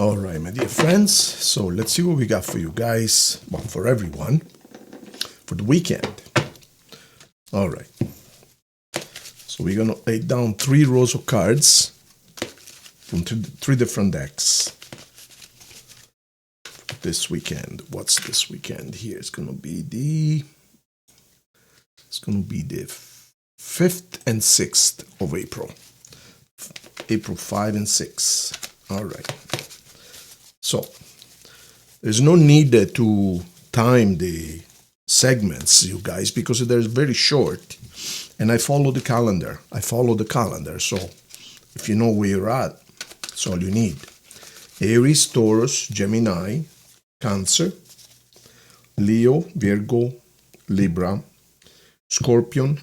All right, my dear friends. So let's see what we got for you guys. Well, for everyone, for the weekend. All right. So we're going to lay down 3 rows of cards from 3 different decks this weekend. What's this weekend here? It's going to be the 5th and 6th of April. April 5 and 6. All right. So there's no need to time the segments, you guys, because they're very short. And I follow the calendar. So if you know where you're at, that's all you need. Aries, Taurus, Gemini, Cancer, Leo, Virgo, Libra, Scorpio,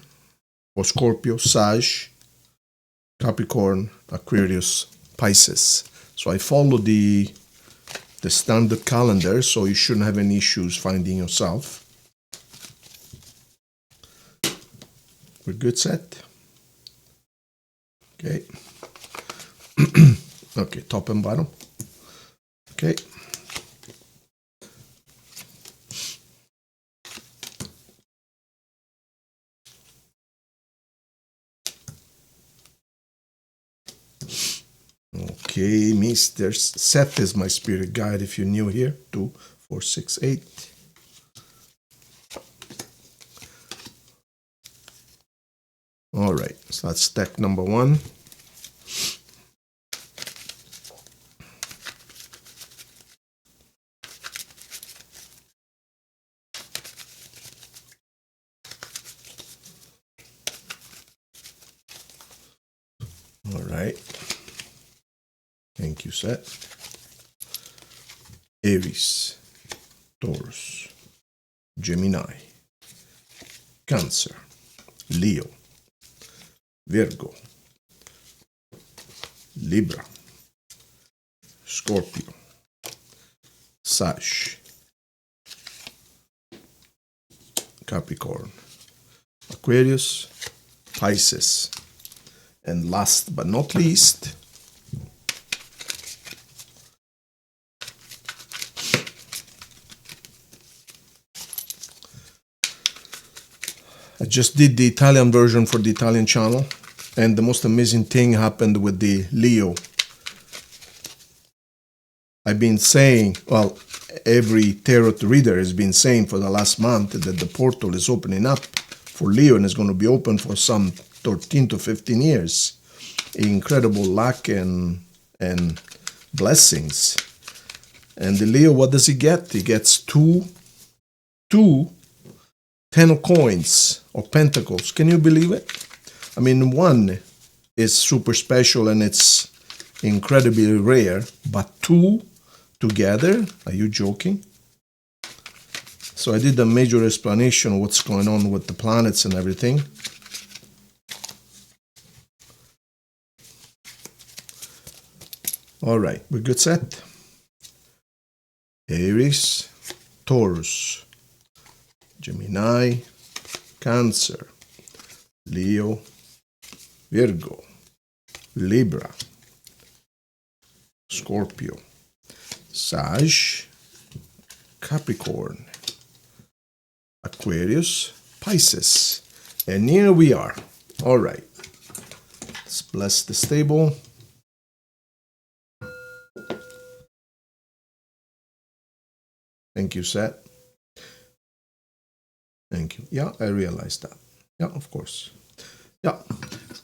Sag, Capricorn, Aquarius, Pisces. So I follow the standard calendar, so you shouldn't have any issues finding yourself. We're good, Seth? Okay. Okay, top and bottom. Okay. Okay, Mr. Seth is my spirit guide if you're new here. 2, 4, 6, 8. All right, so that's deck number 1. All right. Thank you, Seth. Aries, Taurus, Gemini, Cancer, Leo, Virgo, Libra, Scorpio, Sag, Capricorn, Aquarius, Pisces, and last but not least, I just did the Italian version for the Italian channel, and the most amazing thing happened with the Leo. I've been saying, well, every tarot reader has been saying for the last month that the portal is opening up for Leo, and it's going to be open for some 13 to 15 years. Incredible luck and blessings. And the Leo, what does he get? He gets two 10 of coins or pentacles. Can you believe it? I mean, 1 is super special and it's incredibly rare, but 2 together, are you joking? So I did a major explanation of what's going on with the planets and everything. All right, we're good, set. Aries, Taurus, Gemini, Cancer, Leo, Virgo, Libra, Scorpio, Sag, Capricorn, Aquarius, Pisces. And here we are. All right. Let's bless this table. Thank you, Seth. Thank you. Yeah, I realized that. Yeah, of course. Yeah.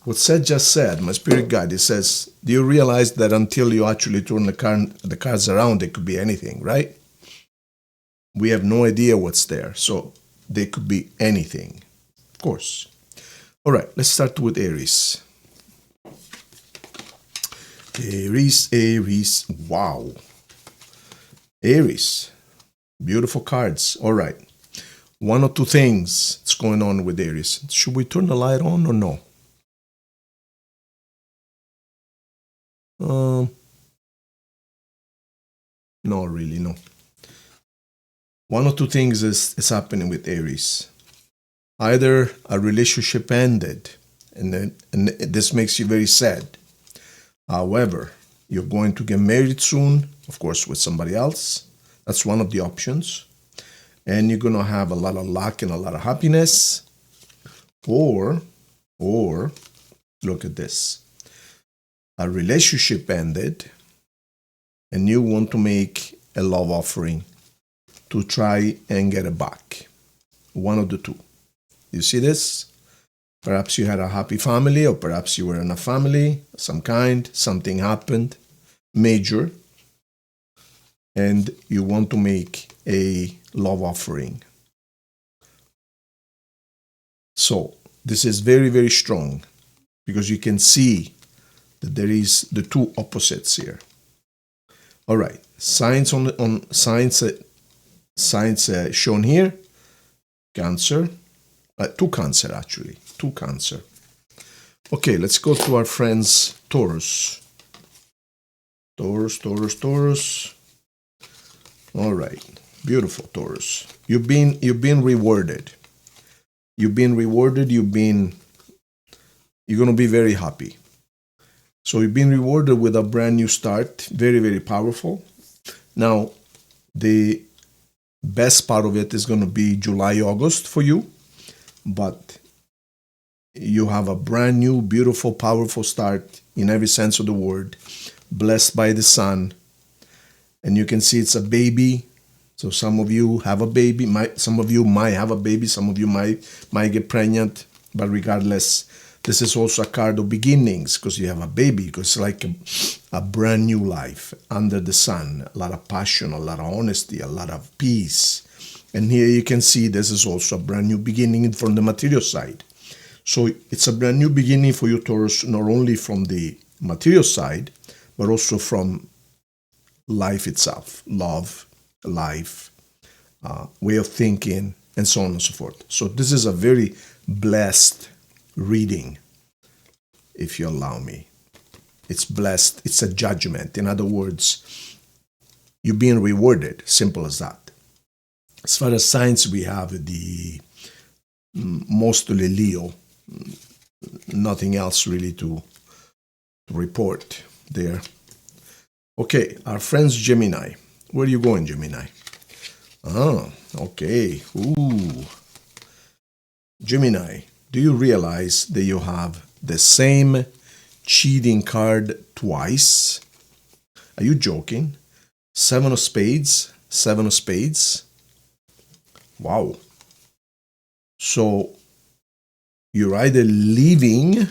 What Seth just said, my spirit guide, it says, do you realize that until you actually turn the cards around, it could be anything, right? We have no idea what's there. So they could be anything. Of course. All right, let's start with Aries. Aries. Wow. Aries. Beautiful cards. All right. 1 or 2 things that's going on with Aries. Should we turn the light on or no? No, really, no. 1 or 2 things is happening with Aries. Either a relationship ended, and this makes you very sad. However, You're going to get married soon, of course, with somebody else. That's one of the options. And you're going to have a lot of luck and a lot of happiness. Or, look at this. A relationship ended, and you want to make a love offering to try and get it back. One of the two. You see this? Perhaps you had a happy family, or perhaps you were in a family of some kind. Something happened, major, and you want to make a love offering. So this is very, very strong, because you can see that there is the two opposites here. All right, signs signs shown here. Cancer, two Cancer actually, two Cancer. Okay, let's go to our friends Taurus. Taurus. All right, beautiful Taurus. You've been rewarded. You're going to be very happy. So you've been rewarded with a brand new start, very, very powerful. Now, the best part of it is going to be July, August for you, but you have a brand new, beautiful, powerful start in every sense of the word, blessed by the sun. And you can see it's a baby. So some of you have a baby, some of you might have a baby, some of you might get pregnant, but regardless, this is also a card of beginnings, because you have a baby, because it's like a brand new life under the sun, a lot of passion, a lot of honesty, a lot of peace. And here you can see this is also a brand new beginning from the material side. So it's a brand new beginning for you, Taurus, not only from the material side, but also from life itself, love, life, way of thinking, and so on and so forth. So this is a very blessed reading, if you allow me. It's blessed. It's a judgment. In other words, you're being rewarded. Simple as that. As far as signs, we have the mostly Leo. Nothing else really to report there. Okay, our friends Gemini. Where are you going, Gemini? Ah, okay. Ooh. Gemini, do you realize that you have the same cheating card twice? Are you joking? Seven of Spades. Wow. So you're either leaving.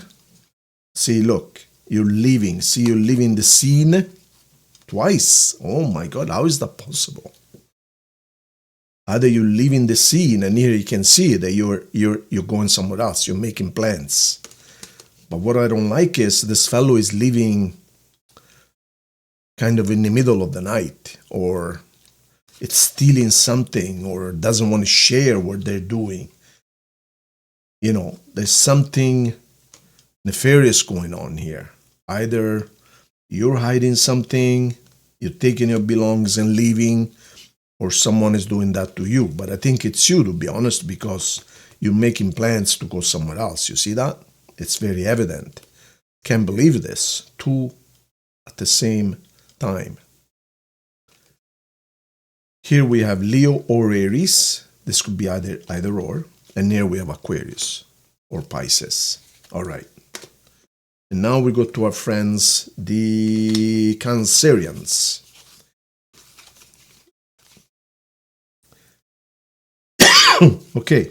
See, look, you're leaving. See, you're leaving the scene twice. Oh my God, how is that possible? Either you're leaving the scene, and here you can see that you're going somewhere else. You're making plans. But what I don't like is this fellow is leaving kind of in the middle of the night, or it's stealing something, or doesn't want to share what they're doing. You know, there's something nefarious going on here. Either you're hiding something, you're taking your belongings and leaving, or someone is doing that to you. But I think it's you, to be honest, because you're making plans to go somewhere else. You see that? It's very evident. Can't believe this. Two at the same time. Here we have Leo or Aries. This could be either or. And here we have Aquarius or Pisces. All right. And now we go to our friends, the Cancerians. Okay,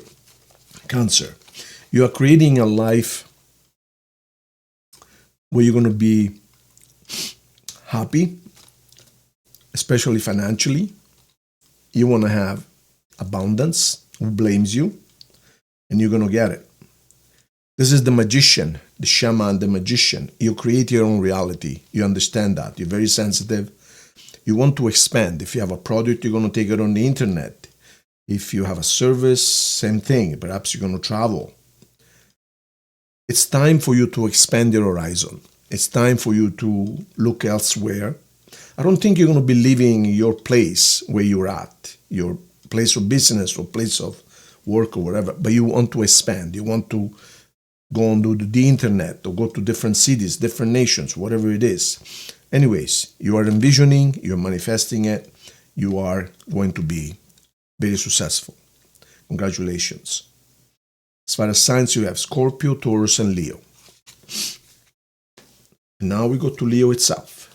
Cancer. You are creating a life where you're going to be happy, especially financially. You want to have abundance. Who blames you? And you're going to get it. This is the magician, the shaman, the magician. You create your own reality. You understand that. You're very sensitive. You want to expand. If you have a product, you're going to take it on the internet. If you have a service, same thing. Perhaps you're going to travel. It's time for you to expand your horizon. It's time for you to look elsewhere. I don't think you're going to be leaving your place where you're at, your place of business or place of work or whatever, but you want to expand. You want to go on to the internet or go to different cities, different nations, whatever it is. Anyways, you are envisioning, you're manifesting it, you are going to be very successful. Congratulations. As far as signs, you have Scorpio, Taurus, and Leo. And now we go to Leo itself.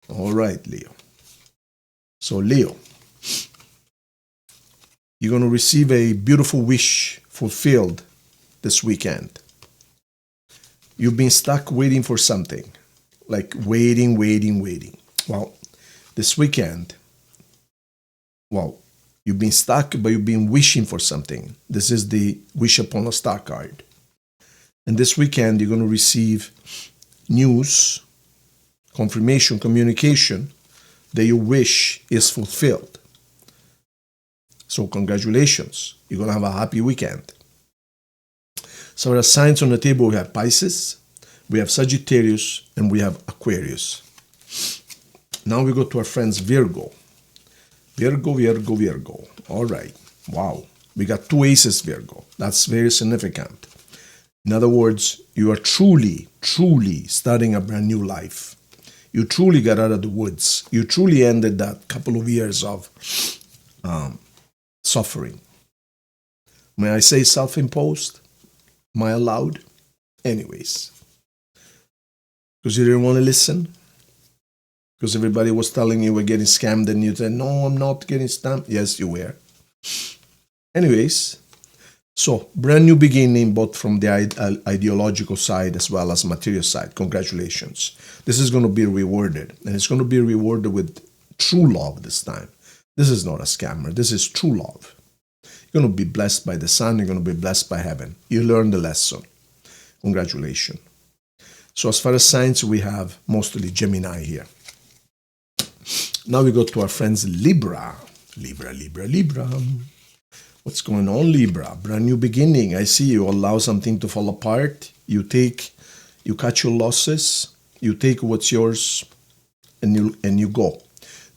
All right, Leo. So Leo, you're going to receive a beautiful wish fulfilled this weekend. You've been stuck waiting for something, like waiting. Well, this weekend, you've been stuck, but you've been wishing for something. This is the wish upon a star card. And this weekend, you're going to receive news, confirmation, communication that your wish is fulfilled. So congratulations. You're going to have a happy weekend. So there are signs on the table. We have Pisces, we have Sagittarius, and we have Aquarius. Now we go to our friends Virgo. Virgo. All right. Wow. We got 2 aces, Virgo. That's very significant. In other words, you are truly starting a brand new life. You truly got out of the woods. You truly ended that couple of years of suffering. May I say self-imposed? Am I allowed? Anyways. Because you didn't want to listen? Because everybody was telling you we're getting scammed and you said, no, I'm not getting scammed. Yes, you were. Anyways, so brand new beginning, both from the ideological side as well as material side. Congratulations. This is going to be rewarded, and it's going to be rewarded with true love this time. This is not a scammer. This is true love. You're going to be blessed by the sun. You're going to be blessed by heaven. You learned the lesson. Congratulations. So as far as signs, we have mostly Gemini here. Now we go to our friends Libra. Libra. What's going on, Libra? Brand new beginning. I see you allow something to fall apart. You cut your losses. You take what's yours and you go.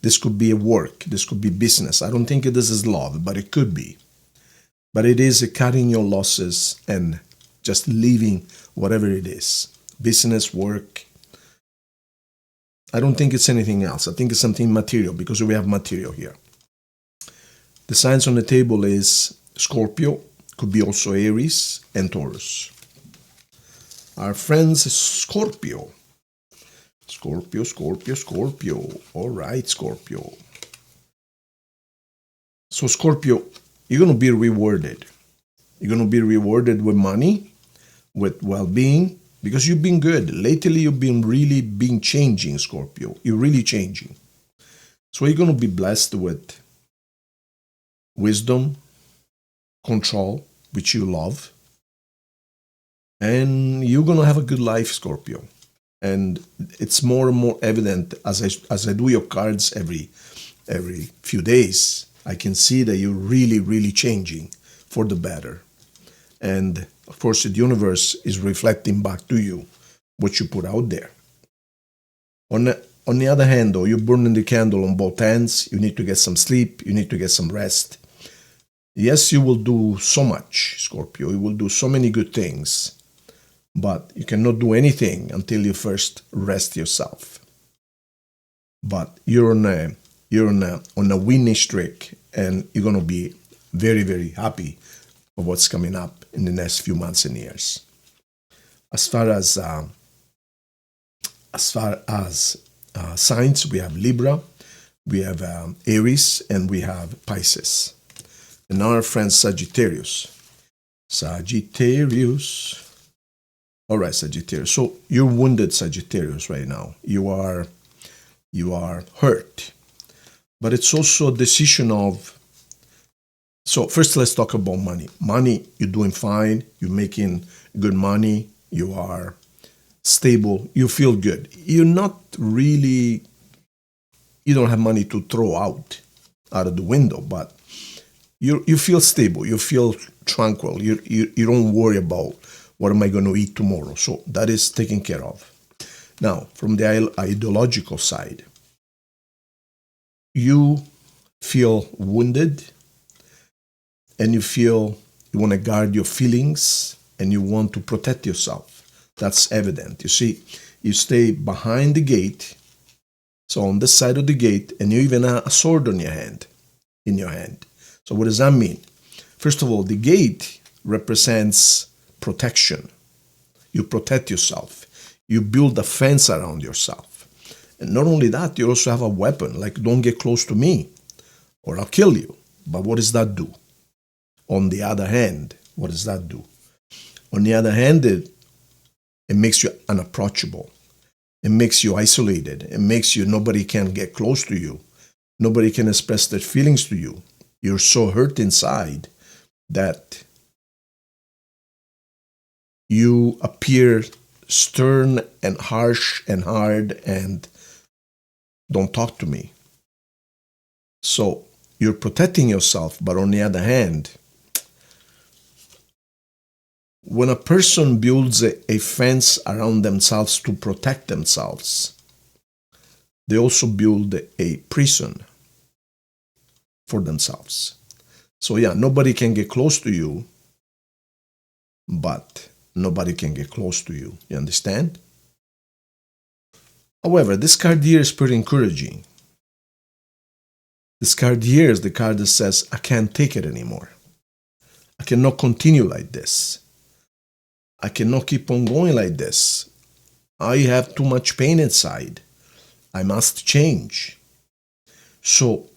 This could be a work. This could be business. I don't think this is love, but it could be. But it is cutting your losses and just leaving whatever it is. Business, work. I don't think it's anything else. I think it's something material because we have material here. The signs on the table is Scorpio, could be also Aries, and Taurus. Our friends Scorpio. Scorpio. All right, Scorpio. So Scorpio, you're going to be rewarded. You're going to be rewarded with money, with well-being, because you've been good. Lately, you've been really changing, Scorpio. You're really changing. So you're going to be blessed with wisdom, control, which you love. And you're going to have a good life, Scorpio. And it's more and more evident as I do your cards every few days. I can see that you're really changing for the better. And of course, the universe is reflecting back to you what you put out there. On the other hand, though, you're burning the candle on both ends. You need to get some sleep. You need to get some rest. Yes, you will do so much, Scorpio. You will do so many good things. But you cannot do anything until you first rest yourself. But you're on a winning streak, and you're going to be very happy of what's coming up in the next few months and years. As far as signs, we have Libra, we have Aries, and we have Pisces. And now our friend Sagittarius. All right, Sagittarius. So you're wounded, Sagittarius, right now. You are hurt. But it's also a decision of... So first, let's talk about money. Money, you're doing fine. You're making good money. You are stable. You feel good. You're not really... You don't have money to throw out of the window, but you feel stable. You feel tranquil. You don't worry about what am I going to eat tomorrow. So that is taken care of. Now, from the ideological side, you feel wounded, and you feel you want to guard your feelings, and you want to protect yourself. That's evident. You see, You stay behind the gate, so on this side of the gate, and you even have a sword in your hand. So what does that mean? First of all, the gate represents protection. You protect yourself. You build a fence around yourself. And not only that, you also have a weapon, like don't get close to me or I'll kill you. But what does that do? On the other hand, what does that do? On the other hand, it makes you unapproachable. It makes you isolated. It makes you, nobody can get close to you. Nobody can express their feelings to you. You're so hurt inside that you appear stern and harsh and hard and don't talk to me. So you're protecting yourself, but on the other hand, when a person builds a fence around themselves to protect themselves, they also build a prison for themselves. So yeah, nobody can get close to you, but nobody can get close to you. You understand? However, this card here is pretty encouraging. This card here is the card that says, I can't take it anymore. I cannot continue like this. I cannot keep on going like this. I have too much pain inside. I must change. So,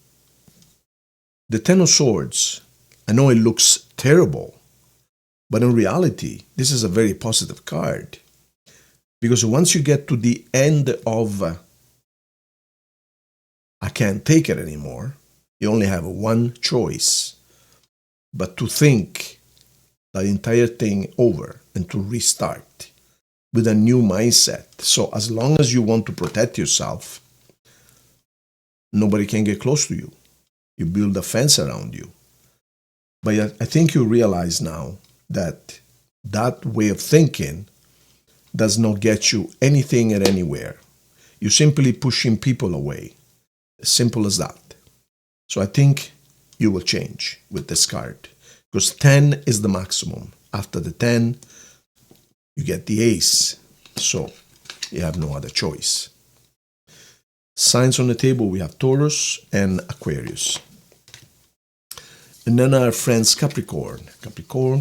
the Ten of Swords, I know it looks terrible, but in reality, this is a very positive card. Because once you get to the end of I can't take it anymore, you only have one choice, but to think the entire thing over and to restart with a new mindset. So as long as you want to protect yourself, nobody can get close to you. You build a fence around you. But I think you realize now that that way of thinking does not get you anything and anywhere. You're simply pushing people away. As simple as that. So I think you will change with this card. Because 10 is the maximum. After the 10, you get the ace. So you have no other choice. Signs on the table, we have Taurus and Aquarius. And then our friends Capricorn. Capricorn.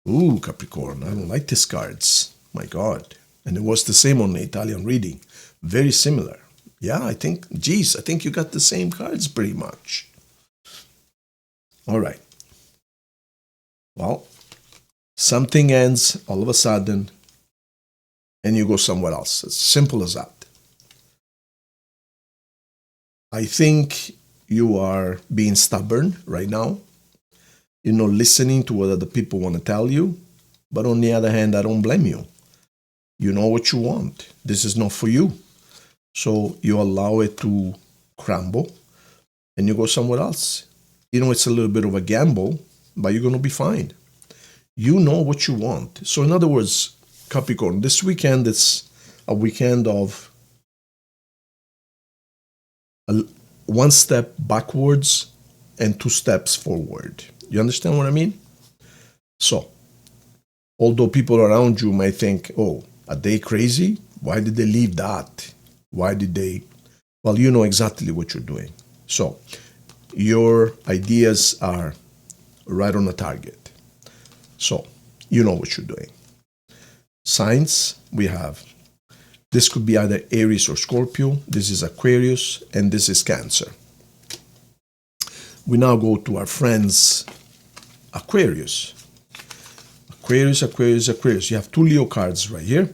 Ooh, Capricorn. I don't like these cards. My God. And it was the same on the Italian reading. Very similar. Yeah, I think you got the same cards pretty much. All right. Well, something ends all of a sudden and you go somewhere else. It's simple as that. I think you are being stubborn right now. You're not listening to what other people want to tell you. But on the other hand, I don't blame you. You know what you want. This is not for you. So you allow it to crumble and you go somewhere else. You know, it's a little bit of a gamble, but you're going to be fine. You know what you want. So in other words, Capricorn, this weekend it's a weekend of one step backwards and 2 steps forward. You understand what I mean? So, although people around you might think, oh, are they crazy? Why did they leave that? Why did they? Well, you know exactly what you're doing. So, your ideas are right on the target. So, you know what you're doing. Signs, we have. This could be either Aries or Scorpio. This is Aquarius, and this is Cancer. We now go to our friends Aquarius. Aquarius. You have 2 Leo cards right here.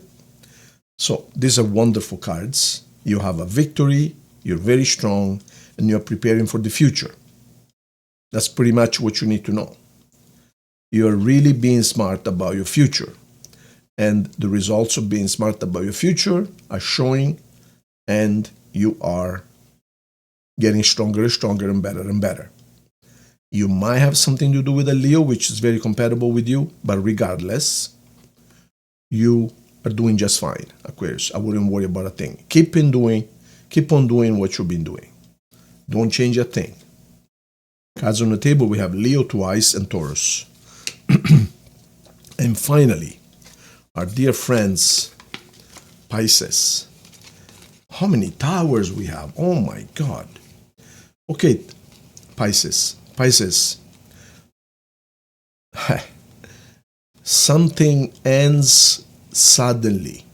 So these are wonderful cards. You have a victory, you're very strong, and you're preparing for the future. That's pretty much what you need to know. You're really being smart about your future. And the results of being smart about your future are showing, and you are getting stronger and better. You might have something to do with a Leo, which is very compatible with you, but regardless, you are doing just fine, Aquarius. I wouldn't worry about a thing. Keep on doing what you've been doing. Don't change a thing. Cards on the table, we have Leo twice and Taurus. And finally, Our dear friends, Pisces. How many towers we have? Oh my God. Okay, Pisces. Pisces. Something ends suddenly,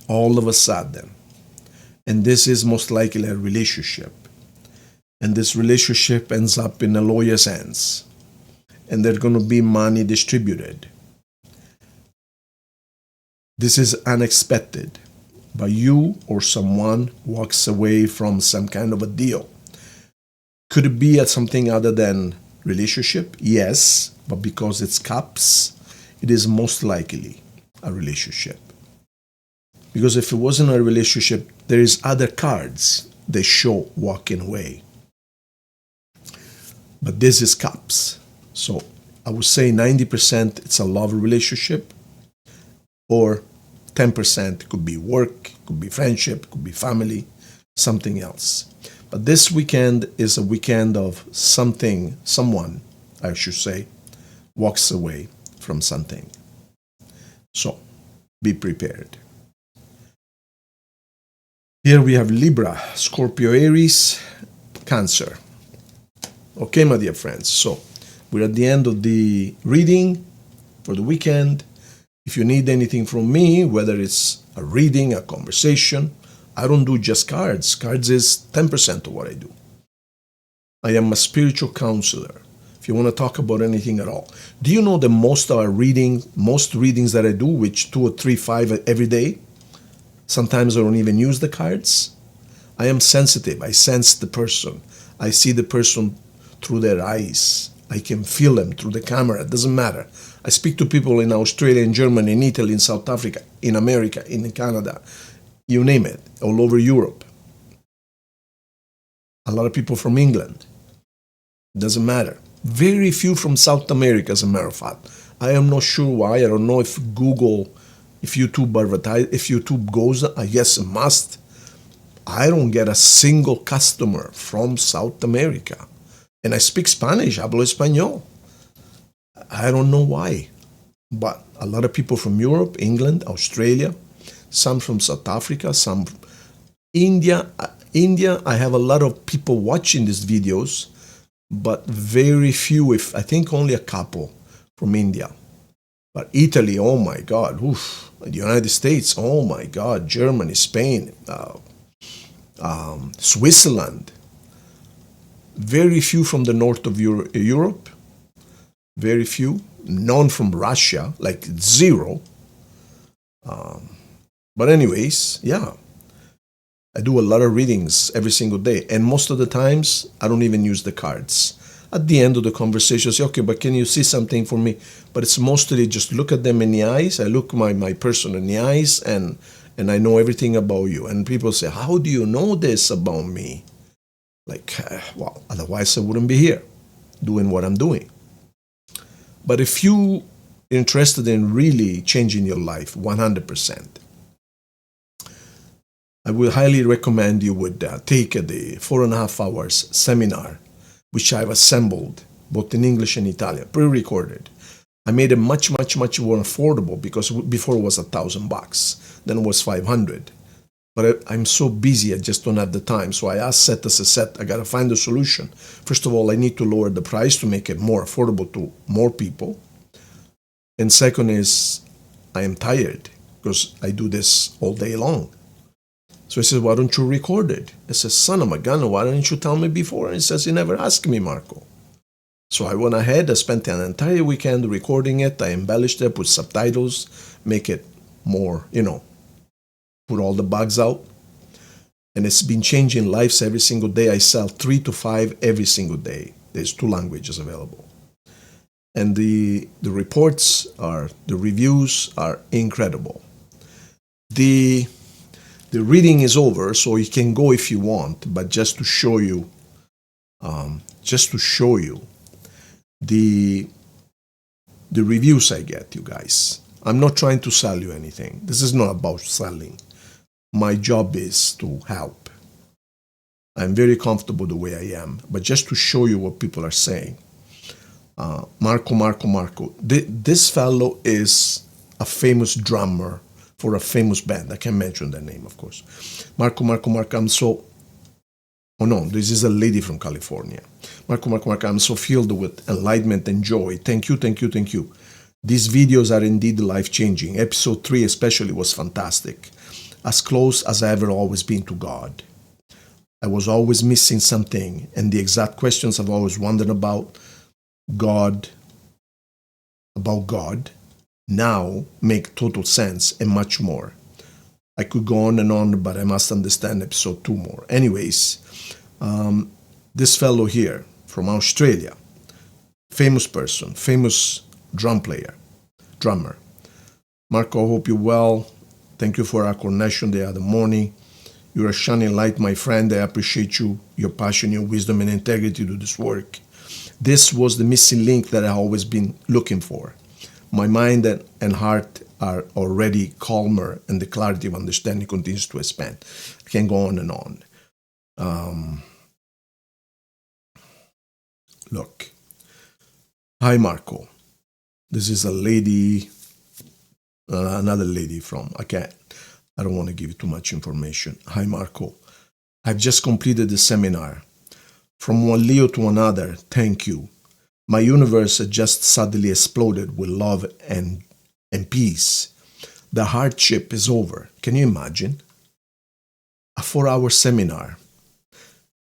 all of a sudden. And this is most likely a relationship. And this relationship ends up in a lawyer's hands. And there's going to be money distributed. This is unexpected. But you or someone walks away from some kind of a deal. Could it be something other than relationship? Yes, but because it's cups, it is most likely a relationship. Because if it wasn't a relationship, there is other cards that show walking away. But this is cups. So I would say 90% it's a love relationship, or 10% could be work, could be friendship, could be family, something else. But this weekend is a weekend of someone, I should say, walks away from something. So be prepared. Here we have Libra, Scorpio, Aries, Cancer. Okay, my dear friends, so we're at the end of the reading for the weekend. If you need anything from me, whether it's a reading, a conversation, I don't do just cards. Cards is 10% of what I do. I am a spiritual counselor. If you want to talk about anything at all. Do you know that most readings that I do, which 2 or 3, 5 every day, sometimes I don't even use the cards. I am sensitive. I sense the person. I see the person through their eyes. I can feel them through the camera. It doesn't matter. I speak to people in Australia, in Germany, in Italy, in South Africa, in America, in Canada, you name it, all over Europe. A lot of people from England. It doesn't matter. Very few from South America, as a matter of fact. I am not sure why. I don't know if YouTube goes, yes, it must. I don't get a single customer from South America. And I speak Spanish, hablo español. I don't know why. But a lot of people from Europe, England, Australia, some from South Africa, some from India. India, I have a lot of people watching these videos, but very few, I think only a couple from India. But Italy, oh my God, oof. The United States, oh my God, Germany, Spain, Switzerland. Very few from the north of Europe, very few. None from Russia, like zero. But anyways, yeah. I do a lot of readings every single day. And most of the times, I don't even use the cards. At the end of the conversation, I say, okay, but can you see something for me? But it's mostly just look at them in the eyes. I look my person in the eyes, and I know everything about you. And people say, how do you know this about me? Like, well, otherwise I wouldn't be here doing what I'm doing. But if you are interested in really changing your life 100%, I will highly recommend you would take the 4.5 hours seminar, which I've assembled both in English and Italian, pre-recorded. I made it much, much, much more affordable because before it was $1,000, then it was $500. But I'm so busy, I just don't have the time. So I asked Seth, as I said, I got to find a solution. First of all, I need to lower the price to make it more affordable to more people. And second is, I am tired because I do this all day long. So he says, why don't you record it? I said, son of a gun, why didn't you tell me before? And he says, you never asked me, Marco. So I went ahead, I spent an entire weekend recording it. I embellished it, put subtitles, make it more, put all the bugs out. And it's been changing lives every single day. I sell 3 to 5 every single day. There's 2 languages available. And the reports the reviews are incredible. The reading is over, so you can go if you want, but just to show you the reviews I get, you guys. I'm not trying to sell you anything. This is not about selling. My job is to help. I'm very comfortable the way I am, but just to show you what people are saying. Marco. This fellow is a famous drummer for a famous band. I can't mention their name, of course. Marco, I'm so... Oh no, this is a lady from California. Marco, I'm so filled with enlightenment and joy. Thank you. These videos are indeed life-changing. Episode 3 especially was fantastic. As close as I ever always been to God. I was always missing something, and the exact questions I've always wondered about God, now make total sense and much more. I could go on and on, but I must understand episode 2 more. Anyways, this fellow here from Australia, famous person, famous drummer. Marco, I hope you're well. Thank you for our connection the other morning. You're a shining light, my friend. I appreciate you, your passion, your wisdom, and integrity to this work. This was the missing link that I've always been looking for. My mind and heart are already calmer, and the clarity of understanding continues to expand. I can go on and on. Look. Hi, Marco. This is a lady, another lady from, I don't want to give you too much information. Hi, Marco. I've just completed the seminar. From one Leo to another, thank you. My universe had just suddenly exploded with love and peace. The hardship is over. Can you imagine? A 4-hour seminar.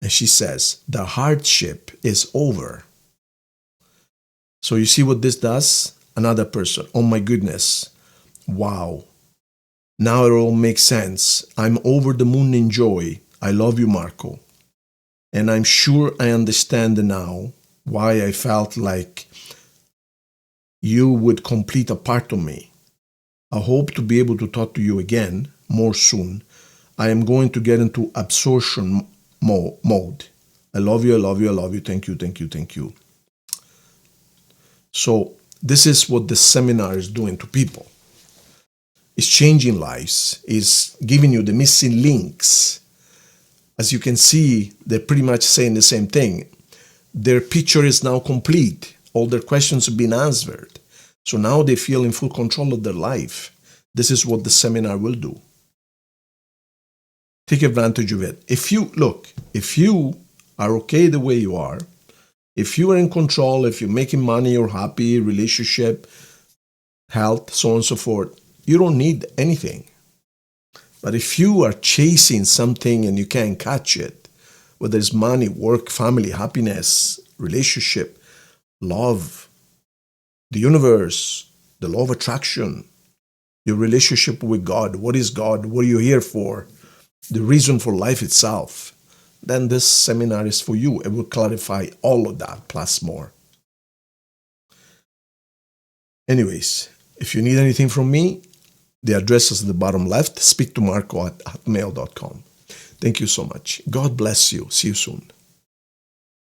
And she says, the hardship is over. So you see what this does? Another person. Oh my goodness. Wow. Now it all makes sense. I'm over the moon in joy. I love you, Marco. And I'm sure I understand now why I felt like you would complete a part of me. I hope to be able to talk to you again more soon. I am going to get into absorption mode. I love you. Thank you. So this is what the seminar is doing to people. It's changing lives. It's giving you the missing links. As you can see, they're pretty much saying the same thing. Their picture is now complete. All their questions have been answered. So now they feel in full control of their life. This is what the seminar will do. Take advantage of it. If you are okay the way you are, if you are in control, if you're making money, you're happy, relationship, health, so on and so forth, you don't need anything. But if you are chasing something and you can't catch it, whether it's money, work, family, happiness, relationship, love, the universe, the law of attraction, your relationship with God, what is God, what are you here for, the reason for life itself, then this seminar is for you. It will clarify all of that plus more. Anyways, if you need anything from me, the address is at the bottom left. Speak to Marco at mail.com. Thank you so much. God bless you. See you soon.